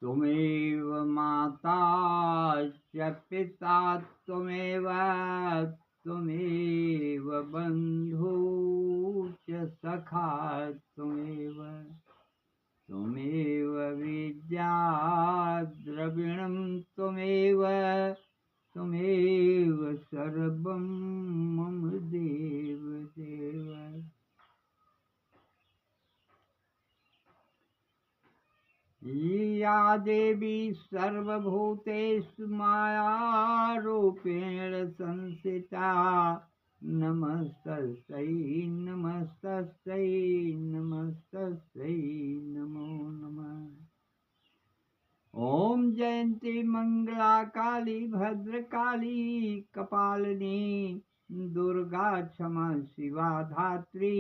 त्वमेव माता च पिता त्वमेव त्वमेव बन्धु च सखा त्वमेव त्वमेव विद्या द्रविणं त्वमेव त्वमेव सर्वं मम देव देव। या देवी सर्वभूतेषु मायारूपेण संस्थिता नमस्तस्यै नमस्तस्यै नमस्तस्यै नमो नमः। ओम जयंती मंगला काली भद्रकाली कपालिनी दुर्गा क्षमा शिवा धात्री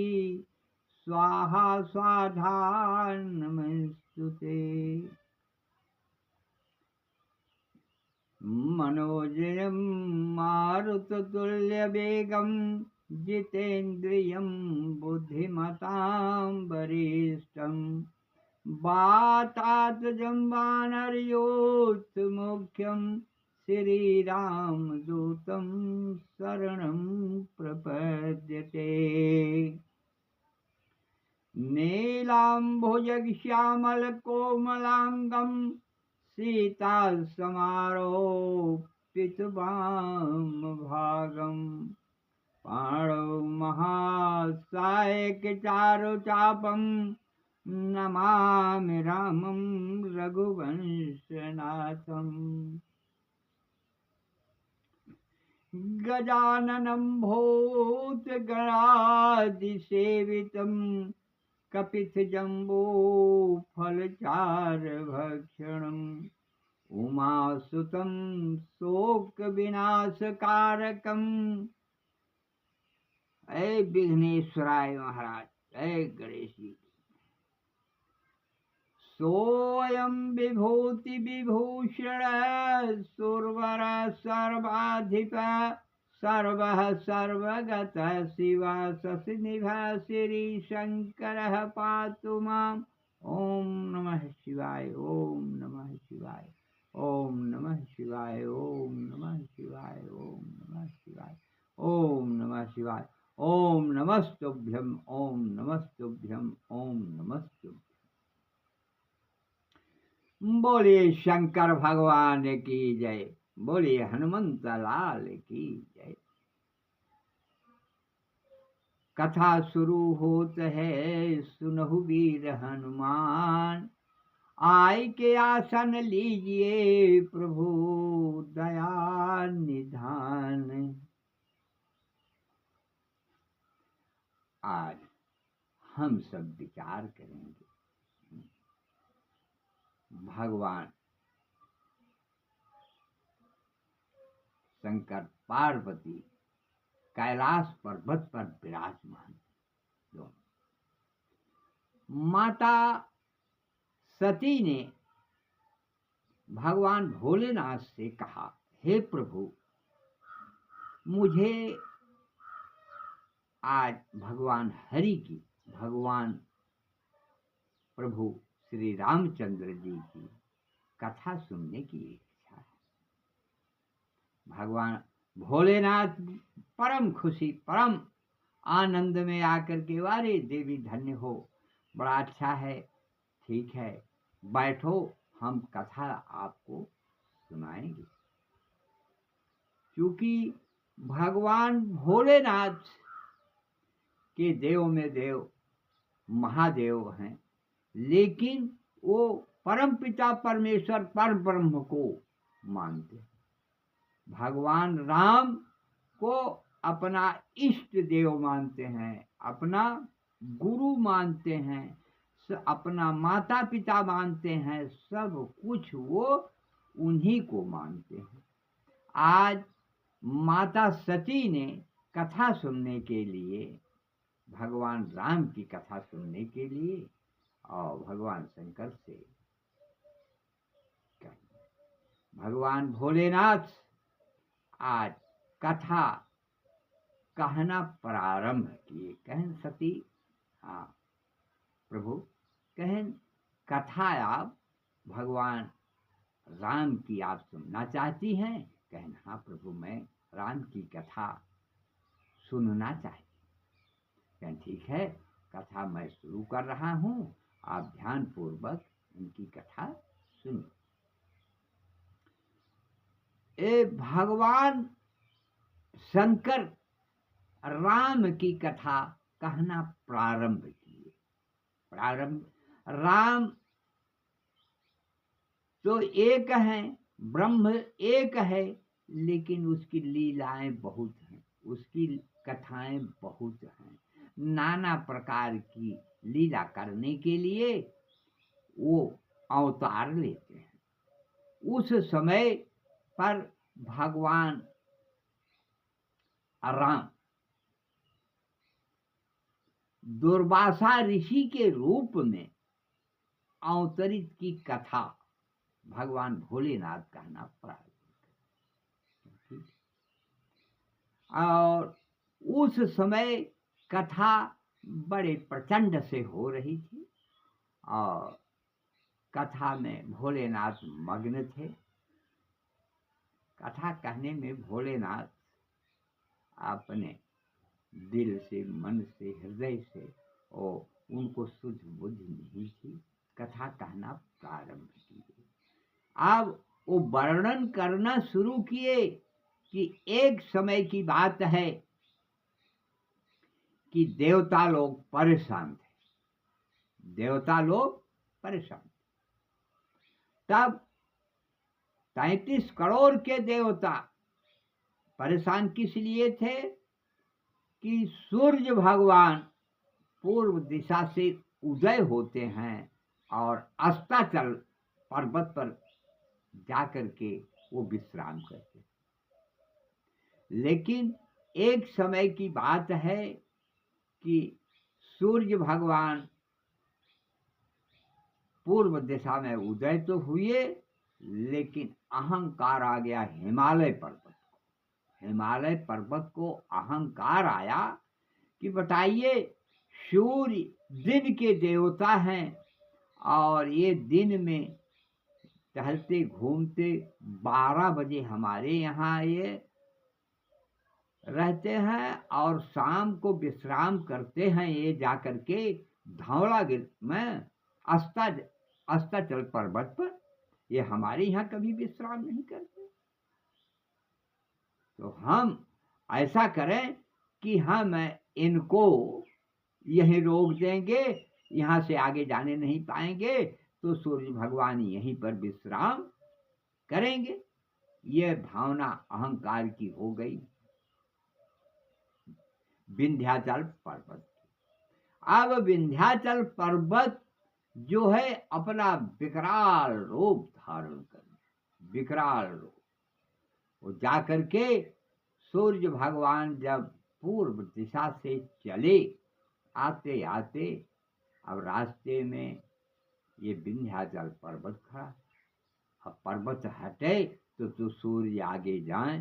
स्वाहा स्वाधा नमस्तुते। मनोजयं मारुततुल्यवेगं जितेन्द्रियं बुद्धिमतां वरिष्ठं वातात्मजं वानरयोत्तमुख्यं श्रीरामदूतं शरणं प्रपद्यते। नीलाम्भुजश्यामलकोमलाङ्गं सीतासमारोपितवामभागं पाणौ महासायकचारुचापं नमामि रामं रघुवंशनाथम्। गजाननं भूतगणादिसेवितं कपितजम्बूफलचारुभक्षणम् उमासुतं शोकविनाशकारकम्। ऐ विघ्नेश्वराय महाराज, जय गणेश जी। सोऽयं विभूति विभूषण सुरवर सर्वाधिप सर्वः सर्वगतः शिवा शशिनिभः श्रीशङ्करः पातु माम्। ओम नमः शिवाय, ओम नमः शिवाय, ओम नमः शिवाय, ओम नमः शिवाय, ओम नमः शिवाय, ओम नमः शिवाय, ओम नमस्तुभ्यं, ओम नमस्तुभ्यं, ओम नमस्तुभ्यं। बोलिए शंकर भगवान की जय, बोलिए हनुमंत लाल की जय। कथा शुरू होत है सुनहु वीर हनुमान, आय के आसन लीजिए प्रभु दया निधान। आज हम सब विचार करेंगे भगवान शंकर पार्वती कैलाश पर्वत पर विराजमान। माता सती ने भगवान भोलेनाथ से कहा, हे प्रभु मुझे आज भगवान हरि की, भगवान प्रभु श्री रामचंद्र जी की कथा सुनने की इच्छा है। भगवान भोलेनाथ परम खुशी परम आनंद में आकर के, वारे देवी धन्य हो, बड़ा अच्छा है, ठीक है बैठो हम कथा आपको सुनाएंगे। क्योंकि भगवान भोलेनाथ के देव में देव महादेव हैं, लेकिन वो परम पिता परमेश्वर पर ब्रह्म को मानते हैं। भगवान राम को अपना इष्ट देव मानते हैं, अपना गुरु मानते हैं, अपना माता पिता मानते हैं, सब कुछ वो उन्हीं को मानते हैं। आज माता सती ने कथा सुनने के लिए, भगवान राम की कथा सुनने के लिए और भगवान शंकर से भगवान भोलेनाथ आज कथा कहना प्रारंभ किए। कहन सती, हाँ प्रभु कहन कथा आप भगवान राम की आप सुनना चाहती हैं? कहना, हाँ प्रभु, मैं राम की कथा सुनना चाहती। कहना, ठीक है, कथा मैं शुरू कर रहा हूँ, आप ध्यान पूर्वक उनकी कथा सुनिए। भगवान शंकर राम की कथा कहना प्रारंभ किए। प्रारंभ, राम तो एक हैं, ब्रह्म एक है, लेकिन उसकी लीलाएं बहुत हैं, उसकी कथाएं बहुत हैं। नाना प्रकार की लीला करने के लिए वो अवतार लेते हैं। उस समय पर भगवान राम दुर्वासा ऋषि के रूप में अवतरित की कथा भगवान भोलेनाथ कहना प्रारंभ। और उस समय कथा बड़े प्रचंड से हो रही थी और कथा में भोलेनाथ मग्न थे। कथा कहने में भोलेनाथ अपने दिल से, मन से, हृदय से, और उनको सूझ बुझ नहीं थी। कथा कहना प्रारंभ किए। अब वो वर्णन करना शुरू किए कि एक समय की बात है कि देवता लोग परेशान थे। देवता लोग परेशान थे। तब 33 करोड़ के देवता परेशान किस लिए थे कि सूर्य भगवान पूर्व दिशा से उदय होते हैं और अस्ताचल पर्वत पर जाकर के वो विश्राम करते। लेकिन एक समय की बात है कि सूर्य भगवान पूर्व दिशा में उदय तो हुए, लेकिन अहंकार आ गया हिमालय पर्वत को। हिमालय पर्वत को अहंकार आया कि बताइए, सूर्य दिन के देवता हैं और ये दिन में टहलते घूमते 12 बजे हमारे यहाँ ये रहते हैं और शाम को विश्राम करते हैं ये जाकर के धौलागिरी में अस्ताचल पर्वत पर। ये हमारे यहाँ कभी विश्राम नहीं करते। तो हम ऐसा करें कि हम इनको यहीं रोक देंगे, यहाँ से आगे जाने नहीं पाएंगे, तो सूर्य भगवान यहीं पर विश्राम करेंगे। यह भावना अहंकार की हो गई विंध्याचल पर्वत। अब विंध्याचल पर्वत जो है अपना विकराल रूप धारण कर, विकराल रूप, वो जाकर के सूर्य भगवान जब पूर्व दिशा से चले, आते आते अब रास्ते में ये विंध्याचल पर्वत खड़ा। अब पर्वत हटे तो सूर्य आगे जाए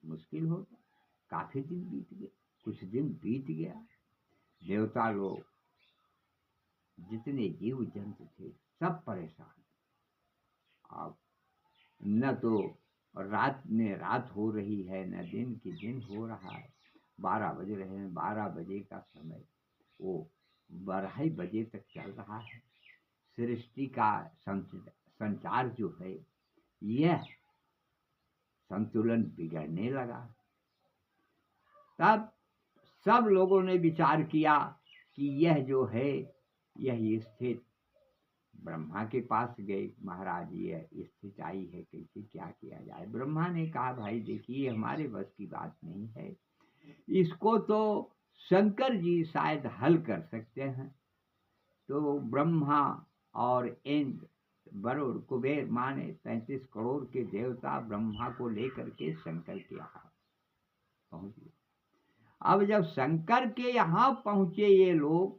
मुश्किल होता। काफी दिन बीत गए, कुछ दिन बीत गया। देवता लोग, जितने जीव जंतु थे, सब परेशान। अब न तो रात में रात हो रही है, न दिन की दिन हो रहा है। 12 बज रहे हैं। 12 बजे का समय वो 12 बजे तक चल रहा है। सृष्टि का संचार जो है, यह संतुलन बिगड़ने लगा। तब सब लोगों ने विचार किया कि यह जो है, यह स्थित ब्रह्मा के पास गए। महाराज, ये स्थिति आई है, कैसे क्या किया जाए? ब्रह्मा ने कहा, भाई देखिए, हमारे बस की बात नहीं है, इसको तो शंकर जी शायद हल कर सकते हैं। तो ब्रह्मा और इंद्र, वरुण, कुबेर माने 33 करोड़ के देवता ब्रह्मा को लेकर के शंकर के यहाँ पहुंचे। अब जब शंकर के यहाँ पहुंचे ये लोग,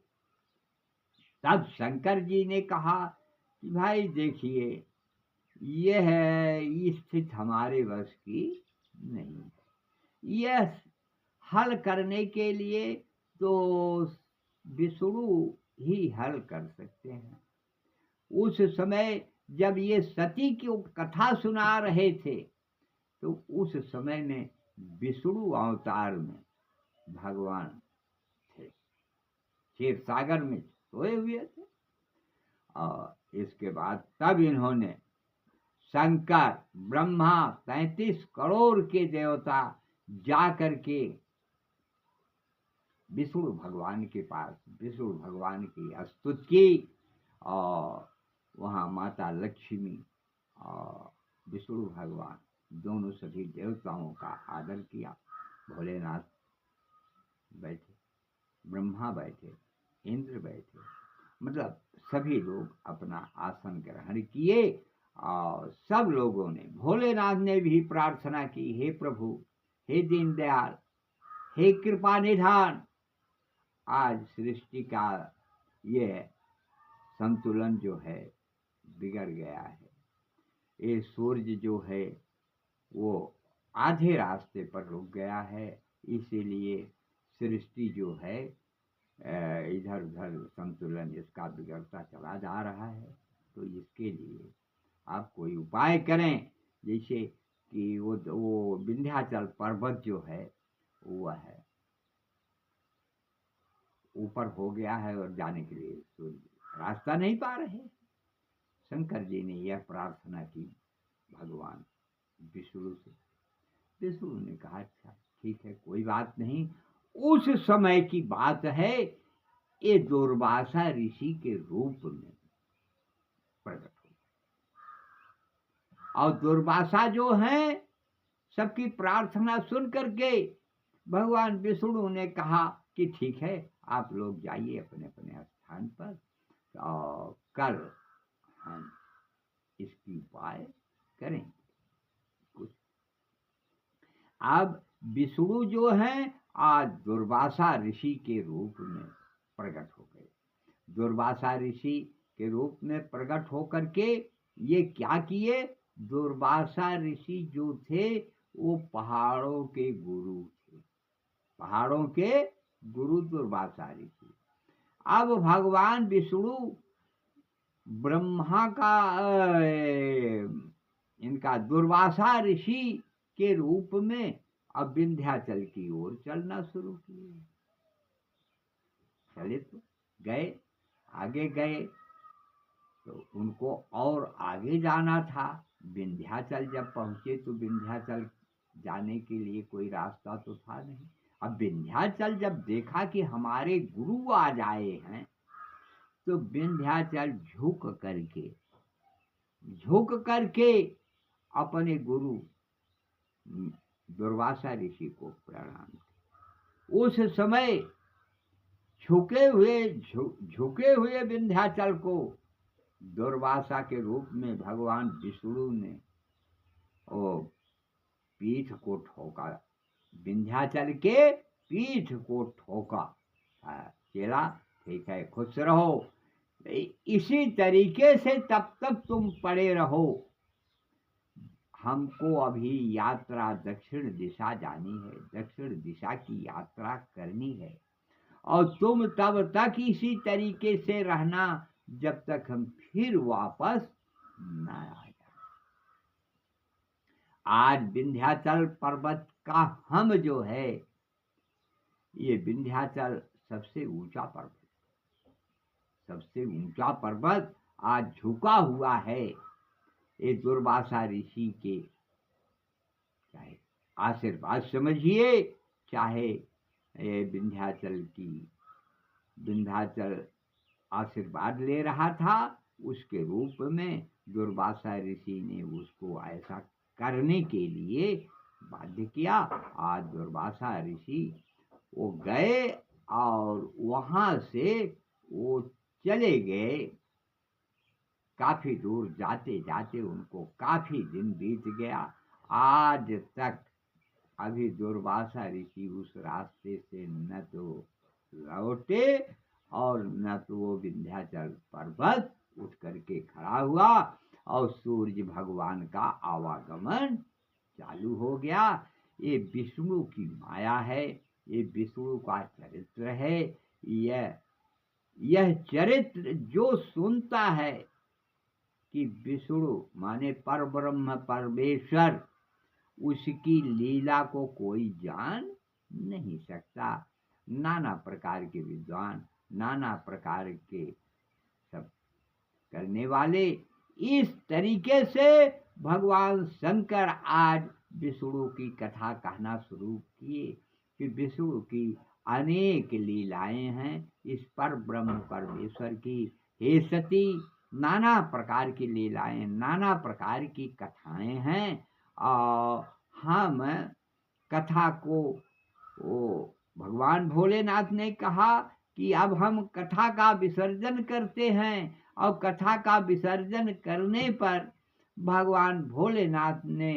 तब शंकर जी ने कहा कि भाई देखिए, यह स्थिति हमारे वश की नहीं है। यह हल करने के लिए तो विष्णु ही हल कर सकते हैं। उस समय जब ये सती की कथा सुना रहे थे, तो उस समय में विष्णु अवतार में भगवान थे, क्षीर सागर में सोए हुए थे। और इसके बाद तब इन्होंने शंकर, ब्रह्मा, 35 करोड़ के देवता जा करके विष्णु भगवान के पास विष्णु भगवान की स्तुति की, और वहाँ माता लक्ष्मी और विष्णु भगवान दोनों सभी देवताओं का आदर किया। भोलेनाथ बैठे, ब्रह्मा बैठे, इंद्र बैठे, मतलब सभी लोग अपना आसन ग्रहण किए। और सब लोगों ने, भोलेनाथ ने भी प्रार्थना की, हे प्रभु, हे दीनदयाल, हे कृपा निधान, आज सृष्टि का ये संतुलन जो है बिगड़ गया है। ये सूर्य जो है वो आधे रास्ते पर रुक गया है, इसीलिए सृष्टि जो है इधर उधर संतुलन इसका बिगड़ता चला जा रहा है। तो इसके लिए आप कोई उपाय करें, जैसे कि वो विंध्याचल पर्वत जो है वो है ऊपर हो गया है और जाने के लिए सूर्य रास्ता नहीं पा रहे। शंकर जी ने यह प्रार्थना की भगवान विष्णु से। विष्णु ने कहा अच्छा ठीक है, कोई बात नहीं। उस समय की बात है, ये दुर्वासा ऋषि के रूप में प्रकट हो। और दुर्वासा जो है, सबकी प्रार्थना सुन करके भगवान विष्णु ने कहा कि ठीक है, आप लोग जाइए अपने अपने स्थान पर, और कल हम इसकी उपाय करेंगे कुछ। अब विष्णु जो है आज दुर्वासा ऋषि के रूप में प्रकट हो गए। दुर्वासा ऋषि के रूप में प्रकट होकर के ये क्या किए, दुर्वासा ऋषि जो थे वो पहाड़ों के गुरु थे, पहाड़ों के गुरु दुर्वासा ऋषि। अब भगवान विष्णु ब्रह्मा का इनका दुर्वासा ऋषि के रूप में अब विंध्याचल की ओर चलना शुरू किए। चले तो गए, आगे गए, तो उनको और आगे जाना था। विंध्याचल जब पहुंचे तो विंध्याचल जाने के लिए कोई रास्ता तो था नहीं। अब विंध्याचल जब देखा कि हमारे गुरु आ जाए हैं, तो विंध्याचल झुक करके अपने गुरु दुर्वासा ऋषि को प्रणाम किया। उस समय झुके हुए विंध्याचल को दुर्वासा के रूप में भगवान विष्णु ने वो पीठ को ठोका, विंध्याचल के पीठ को ठोका। चेला ठीक है, खुश रहो, इसी तरीके से तब तक तुम पड़े रहो, हमको अभी यात्रा दक्षिण दिशा जानी है, दक्षिण दिशा की यात्रा करनी है, और तुम तब तक इसी तरीके से रहना जब तक हम फिर वापस न आ जाए। आज विंध्याचल पर्वत का हम जो है, ये विंध्याचल सबसे ऊंचा पर्वत, सबसे ऊंचा पर्वत आज झुका हुआ है। ये दुर्वासा ऋषि के चाहे आशीर्वाद समझिए, चाहे विंध्याचल आशीर्वाद ले रहा था, उसके रूप में दुर्वासा ऋषि ने उसको ऐसा करने के लिए बाध्य किया। आज दुर्वासा ऋषि वो गए और वहां से वो चले गए। काफी दूर जाते जाते उनको काफी दिन बीत गया। आज तक अभी दुर्वासा ऋषि उस रास्ते से न तो लौटे और न तो वो विंध्याचल पर्वत उठ करके खड़ा हुआ, और सूर्य भगवान का आवागमन चालू हो गया। ये विष्णु की माया है, ये विष्णु का चरित्र है। यह चरित्र जो सुनता है कि विष्णु माने पर ब्रह्म परमेश्वर, उसकी लीला को कोई जान नहीं सकता। नाना प्रकार के विद्वान, नाना प्रकार के सब करने वाले, इस तरीके से भगवान शंकर आज विष्णु की कथा कहना शुरू किए कि विष्णु की अनेक लीलाएं हैं इस पर ब्रह्म परमेश्वर की। हे सती, नाना प्रकार की लीलाएं, नाना प्रकार की कथाएं हैं। और हम कथा को, वो भगवान भोलेनाथ ने कहा कि अब हम कथा का विसर्जन करते हैं, और कथा का विसर्जन करने पर भगवान भोलेनाथ ने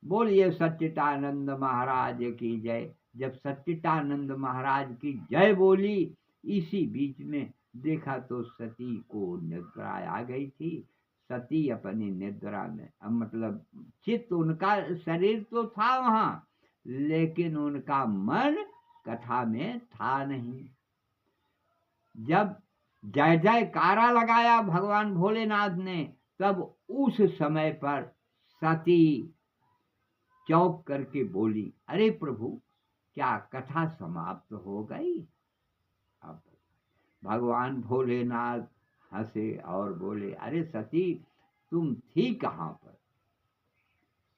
बोलिए सच्चिदानंद महाराज की जय। जब सच्चिदानंद महाराज की जय बोली, इसी बीच में देखा तो सती को निद्रा आ गई थी। सती अपनी निद्रा में, मतलब चित्त उनका, शरीर तो था वहां, लेकिन उनका मन कथा में था नहीं। जब जय जयकारा लगाया भगवान भोलेनाथ ने, तब उस समय पर सती चौंक करके बोली, अरे प्रभु, क्या कथा समाप्त हो गई? अब भगवान भोलेनाथ हंसे और बोले, अरे सती, तुम थी कहाँ पर?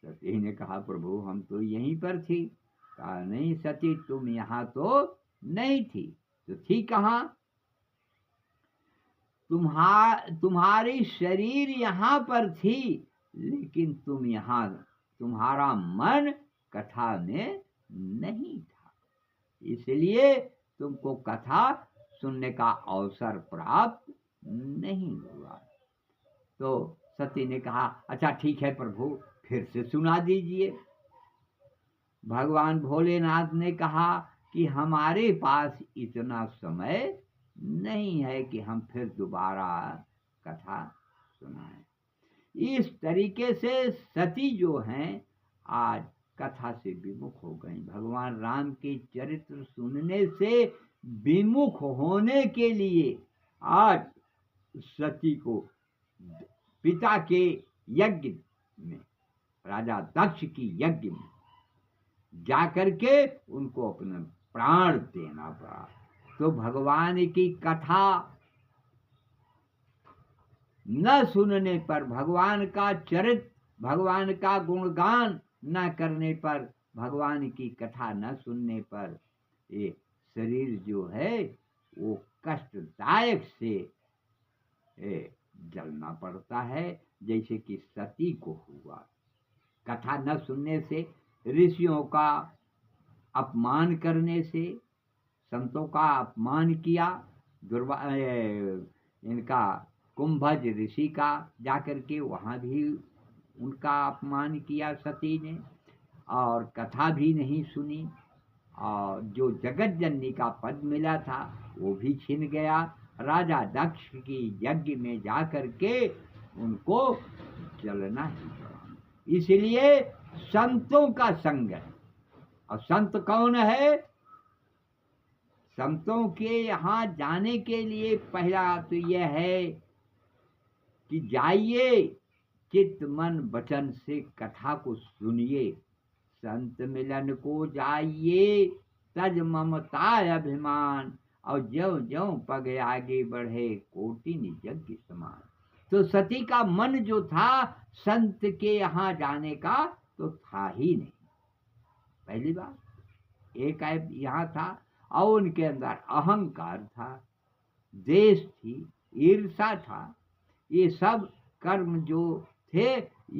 सती ने कहा, प्रभु हम तो यहीं पर थी। कहा, नहीं सती, तुम यहाँ तो नहीं थी, तो थी कहाँ? तुम्हारी शरीर यहाँ पर थी, लेकिन तुम यहाँ, तुम्हारा मन कथा में नहीं था, इसलिए तुमको कथा सुनने का अवसर प्राप्त नहीं हुआ। तो सती ने कहा, अच्छा ठीक है प्रभु, फिर से सुना दीजिए। भगवान भोलेनाथ ने कहा कि हमारे पास इतना समय नहीं है कि हम फिर दोबारा कथा सुनाएं। इस तरीके से सती जो हैं आज कथा से विमुख हो गई। भगवान राम के चरित्र सुनने से विमुख होने के लिए आज सती को पिता के यज्ञ में, राजा दक्ष की यज्ञ में जाकर के उनको अपना प्राण देना पड़ा। तो भगवान की कथा न सुनने पर, भगवान का चरित्र, भगवान का गुणगान न करने पर, भगवान की कथा न सुनने पर ये शरीर जो है वो कष्टदायक से जलना पड़ता है, जैसे कि सती को हुआ। कथा न सुनने से, ऋषियों का अपमान करने से, संतों का अपमान किया, इनका कुंभज ऋषि का जाकर के वहाँ भी उनका अपमान किया सती ने, और कथा भी नहीं सुनी, और जो जगत जननी का पद मिला था वो भी छिन गया। राजा दक्ष की यज्ञ में जाकर के उनको जलना ही पड़ा। इसलिए संतों का संग है। और संत कौन है? संतों के यहाँ जाने के लिए पहला तो यह है कि जाइए, चित्त मन वचन से कथा को सुनिए। संत मिलन को जाइए, तज ममता अभिमान, और ज्यों ज्यों पग आगे बढ़े, कोटि यज्ञ समान। तो सती का मन जो था संत के यहाँ जाने का तो था ही नहीं। पहली बात एक ऐप यहाँ था, और उनके अंदर अहंकार था, देश थी, ईर्षा था। ये सब कर्म जो थे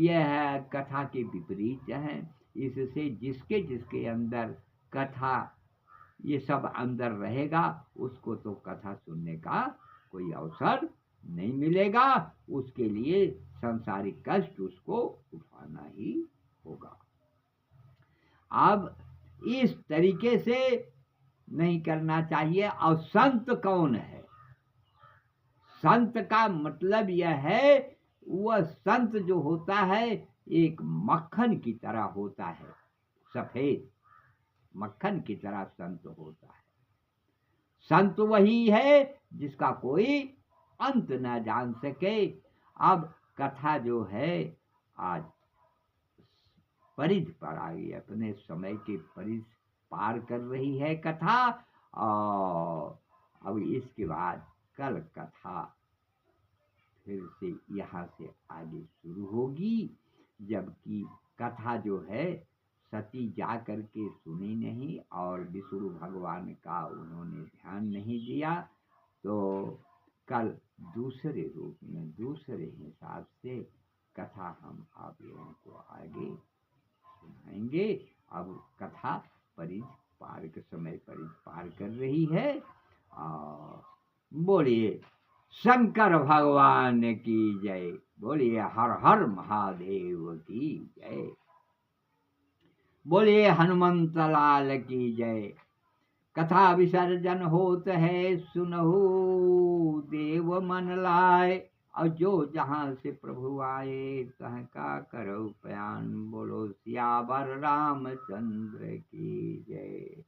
यह कथा के विपरीत हैं। इससे जिसके जिसके अंदर कथा ये सब अंदर रहेगा, उसको तो कथा सुनने का कोई अवसर नहीं मिलेगा। उसके लिए सांसारिक कष्ट उसको उठाना ही होगा। अब इस तरीके से नहीं करना चाहिए। और संत कौन है? संत का मतलब यह है, वह संत जो होता है एक मक्खन की तरह होता है, सफेद मक्खन की तरह संत होता है। संत वही है जिसका कोई अंत न जान सके। अब कथा जो है आज परिध पर आ गई, अपने समय के परिध पार कर रही है कथा। और अब इसके बाद कल कथा फिर से यहाँ से आगे शुरू होगी, जबकि कथा जो है सती जा करके सुनी नहीं और विष्णु भगवान का उन्होंने ध्यान नहीं दिया। तो कल दूसरे रूप में दूसरे हिसाब से कथा हम आप लोगों को आगे सुनाएंगे। अब कथा परिध पार के समय परिध पार कर रही है। और बोलिए शंकर भगवान की जय, बोलिए हर हर महादेव की जय, बोलिए हनुमंत लाल की जय। कथा विसर्जन होत है सुनहु देव मन लाए, और जो जहाँ से प्रभु आए तह का करो बयान, बोलो सियावर रामचंद्र की जय।